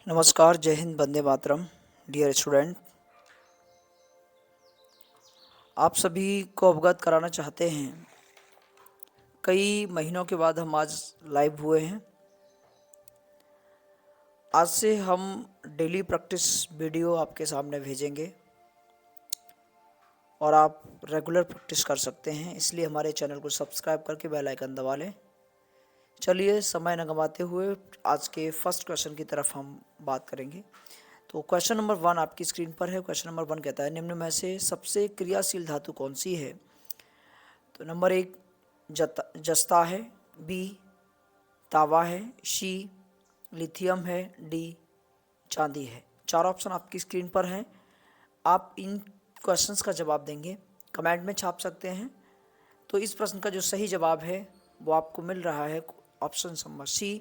नमस्कार, जय Hind, Vande Mataram. Dear student, आप सभी को अवगत कराना चाहते हैं। कई महीनों के बाद हम आज लाइव हुए हैं। आज से हम डेली प्रैक्टिस वीडियो आपके सामने भेजेंगे और आप रेगुलर प्रैक्टिस कर सकते हैं। इसलिए हमारे चैनल को सब्सक्राइब करके बेल आइकन दबा लें। चलिए समय न गंवाते हुए आज के फर्स्ट क्वेश्चन की तरफ हम बात करेंगे। तो क्वेश्चन नंबर 1 आपकी स्क्रीन पर है। क्वेश्चन नंबर 1 कहता है, निम्न में से सबसे क्रियाशील धातु कौन सी है? तो नंबर 1 जस्ता है, बी तावा है, सी लिथियम है, डी चांदी है। 4 ऑप्शन आपकी स्क्रीन पर हैं। आप इन क्वेश्चंस का जवाब देंगे, कमेंट में छाप सकते हैं। तो इस प्रश्न का जो सही जवाब है वो आपको मिल रहा है option number C.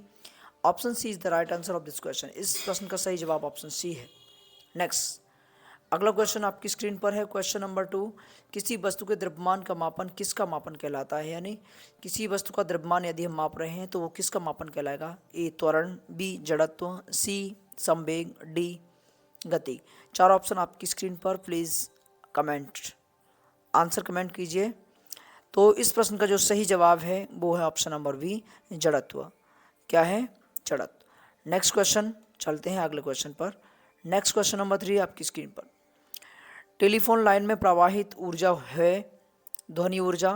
Option C is the right answer of this question. इस प्रश्न का सही जवाब ऑप्शन सी है। नेक्स्ट, अगला क्वेश्चन आपकी स्क्रीन पर है। क्वेश्चन नंबर 2, किसी वस्तु के द्रव्यमान का मापन किसका मापन कहलाता है? यानी किसी वस्तु का द्रव्यमान यदि हम माप रहे हैं तो वो किसका मापन कहलाएगा? ए त्वरण, बी जड़त्व, सी संवेग, डी गति। 4 ऑप्शन आपकी स्क्रीन पर, प्लीज़ कमेंट आंसर कमेंट कीजिए। तो इस प्रश्न का जो सही जवाब है वो है ऑप्शन नंबर बी जड़त्व। क्या है? जड़त्व। नेक्स्ट क्वेश्चन, चलते हैं अगले क्वेश्चन पर। नेक्स्ट क्वेश्चन नंबर 3 आपकी स्क्रीन पर। टेलीफोन लाइन में प्रवाहित ऊर्जा है ध्वनि ऊर्जा,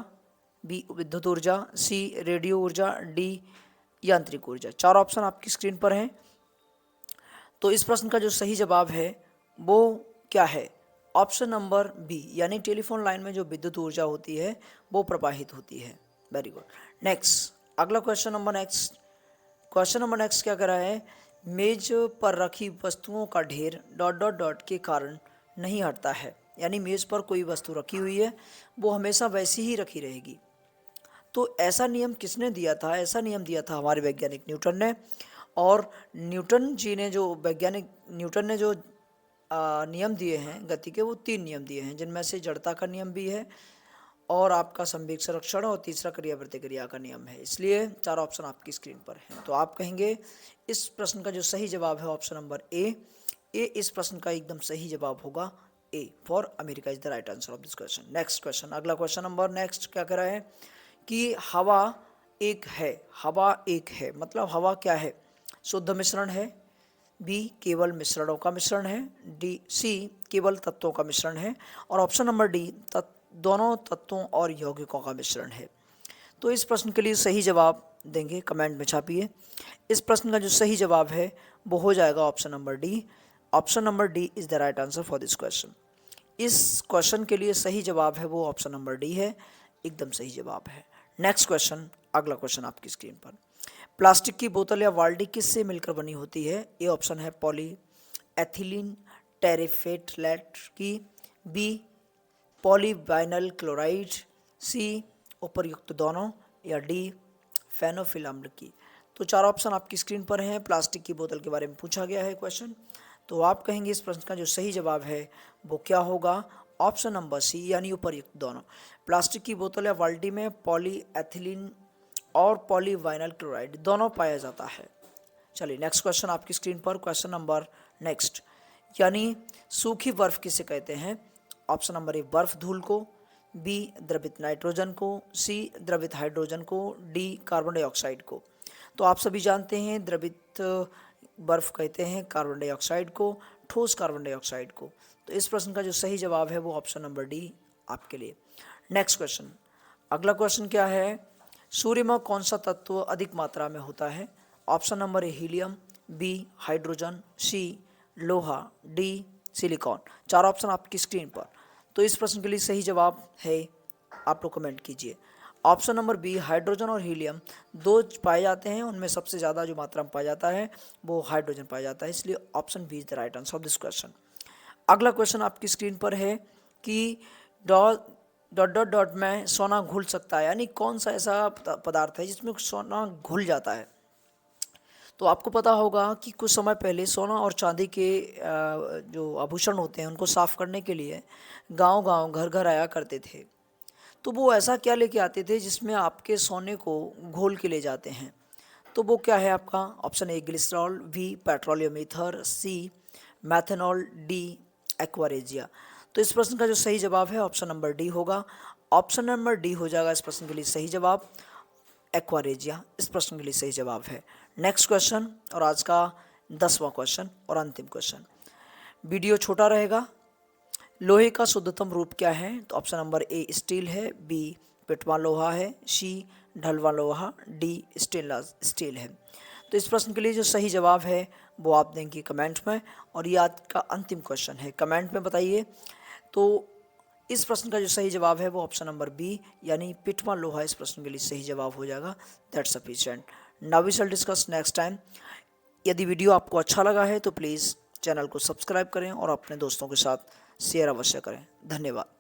बी विद्युत ऊर्जा, सी रेडियो ऊर्जा, डी यांत्रिक ऊर्जा। 4 ऑप्शन आपकी स्क्रीन पर हैं। तो इस प्रश्न का जो सही जवाब है वो क्या है? ऑप्शन नंबर बी, यानी टेलीफोन लाइन में जो विद्युत ऊर्जा होती है वो प्रवाहित होती है। Very good. नेक्स्ट, अगला question number next. Question number next क्या कर रहा है? मेज पर रखी वस्तुओं का ढेर डॉट डॉट डॉट के कारण नहीं हटता है। यानी मेज पर कोई वस्तु रखी हुई है वो हमेशा वैसी ही रखी रहेगी। तो ऐसा नियम किसने दिया था? ऐसा नियम दिया था हमारे वैज्ञानिक न्यूटन ने। और न्यूटन जी ने जो वैज्ञानिक न्यूटन ने जो नियम दिए हैं गति के, वो 3 नियम दिए हैं, जिनमें से जड़ता का नियम भी है और आपका संवेग संरक्षण और तीसरा क्रिया प्रतिक्रिया का नियम है। इसलिए 4 ऑप्शन आपकी स्क्रीन पर हैं। तो आप कहेंगे इस प्रश्न का जो सही जवाब है ऑप्शन नंबर ए। इस प्रश्न का एकदम सही जवाब होगा A for America is the right answer of this question. Next question, अगला क्वेश्चन नंबर नेक्स्ट क्या कर रहा है कि हवा एक है। हवा एक है मतलब हवा क्या है? शुद्ध मिश्रण है, बी केवल मिश्रणों का मिश्रण है, डी सी केवल तत्वों का मिश्रण है, और ऑप्शन नंबर डी दोनों तत्वों और यौगिकों का मिश्रण है। तो इस प्रश्न के लिए सही जवाब देंगे, कमेंट में छापिए। इस प्रश्न का जो सही जवाब है वो हो जाएगा option number D. Option number D is the right answer for this question. इस क्वेश्चन के लिए सही जवाब है वो ऑप्शन नंबर डी है, एकदम सही जवाब है। नेक्स्ट क्वेश्चन, अगला क्वेश्चन आपकी स्क्रीन पर। प्लास्टिक की बोतल या बाल्टी किससे मिलकर बनी होती है? ए ऑप्शन है पॉली एथिलीन टेरेफेटलेट की, बी पॉलीवाइनल क्लोराइड, सी उपर्युक्त दोनों, या डी फेनोफिल अम्ल की। तो 4 ऑप्शन आपकी स्क्रीन पर हैं। प्लास्टिक की बोतल के बारे में पूछा गया है क्वेश्चन। तो आप कहेंगे इस प्रश्न का जो सही जवाब है वो क्या होगा? ऑप्शन नंबर सी, यानी उपर्युक्त दोनों। प्लास्टिक की बोतल या बाल्टी में पॉलीएथिलीन और पॉलीवाइनल क्लोराइड दोनों पाया जाता है। चलिए नेक्स्ट क्वेश्चन आपकी स्क्रीन पर। क्वेश्चन नंबर नेक्स्ट, यानी सूखी बर्फ किसे कहते हैं? ऑप्शन नंबर ए बर्फ धूल को, बी द्रवित नाइट्रोजन को, सी द्रवित हाइड्रोजन को, डी कार्बन डाइऑक्साइड को। तो आप सभी जानते हैं द्रवित बर्फ कहते हैं कार्बन डाइऑक्साइड को, ठोस कार्बन डाइऑक्साइड को। तो इस प्रश्न का जो सही जवाब है वो ऑप्शन नंबर डी आपके लिए। नेक्स्ट क्वेश्चन, अगला क्वेश्चन क्या है? सूर्य में कौन सा तत्व अधिक मात्रा में होता है? Option number A helium, B hydrogen, C लोहा, डी सिलिकॉन। 4 ऑप्शन आपकी स्क्रीन पर। तो इस प्रश्न के लिए सही जवाब है, आप लोग कमेंट कीजिए। ऑप्शन नंबर बी हाइड्रोजन और हीलियम दो पाए जाते हैं, उनमें सबसे ज़्यादा जो मात्रा में पाया जाता है वो हाइड्रोजन पाया जाता है, इसलिए option B is the right answer of this question. अगला क्वेश्चन आपकी स्क्रीन पर है कि डॉट डॉट डॉट डॉट में सोना घुल सकता है, यानी कौन सा ऐसा पदार्थ है जिसमें सोना घुल जाता है? तो आपको पता होगा कि कुछ समय पहले सोना और चांदी के जो आभूषण होते हैं उनको साफ़ करने के लिए गांव-गांव घर-घर आया करते थे। तो वो ऐसा क्या लेके आते थे जिसमें आपके सोने को घोल के ले जाते हैं? तो वो क्या है आपका? Option A glycerol, B petroleum ether, C methanol, D aqua regia. तो इस प्रश्न का जो सही जवाब है ऑप्शन नंबर डी होगा। ऑप्शन नंबर डी हो जाएगा इस प्रश्न के लिए सही जवाब। एक्वारेजिया इस प्रश्न के लिए सही जवाब है। नेक्स्ट क्वेश्चन और आज का 10वां क्वेश्चन और अंतिम क्वेश्चन। वीडियो छोटा रहेगा। लोहे का शुद्धतम रूप क्या है? तो ऑप्शन नंबर ए स्टील है, बी पिटवा लोहा है, सी ढलवा लोहा, डी स्टील है। तो इस प्रश्न के लिए जो सही जवाब है वो आप देंगे कमेंट में, और ये आज का अंतिम क्वेश्चन है, कमेंट में बताइए। तो इस प्रश्न का जो सही जवाब है वो ऑप्शन नंबर बी यानी पिटवा लोहा इस प्रश्न के लिए सही जवाब हो जाएगा। That's sufficient. Now we shall discuss next time. यदि वीडियो आपको अच्छा लगा है तो प्लीज़ चैनल को सब्सक्राइब करें और अपने दोस्तों के साथ शेयर अवश्य करें। धन्यवाद।